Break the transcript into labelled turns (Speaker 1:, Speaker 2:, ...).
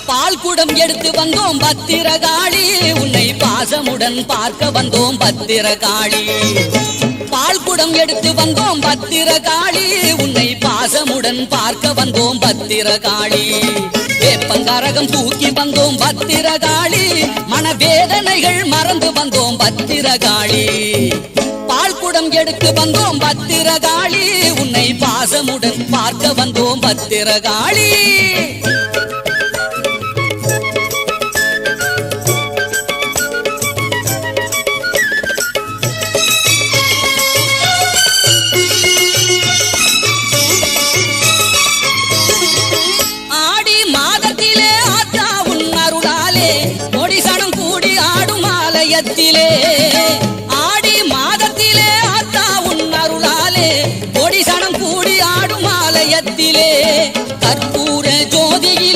Speaker 1: பால் குடம் எடுத்து வந்தோம் பத்திரகாளி உன்னை பாசமுடன் பார்க்க வந்தோம் பத்திரகாளி பால் குடம் எடுத்து வந்தோம் பத்திரகாளி உன்னை பாசமுடன் பார்க்க வந்தோம் பத்திரகாளி வேப்பங்கரகம் தூக்கி வந்தோம் பத்திரகாளி மனவேதனைகள் மறந்து வந்தோம் பத்திரகாளி பால் குடம் எடுத்து வந்தோம் பத்திரகாளி உன்னை பாசமுடன் பார்க்க வந்தோம் பத்திரகாளி ஆடி மாதத்திலே ஆத்தா உன் அருளாலே கொடிசனம் கூடி ஆடும் ஆலயத்திலே ஆடி மாதத்திலே ஆத்தா உன் அருளாலே கொடிசனம் கூடி ஆடும் ஆலயத்திலே கற்பூர ஜோதியிலே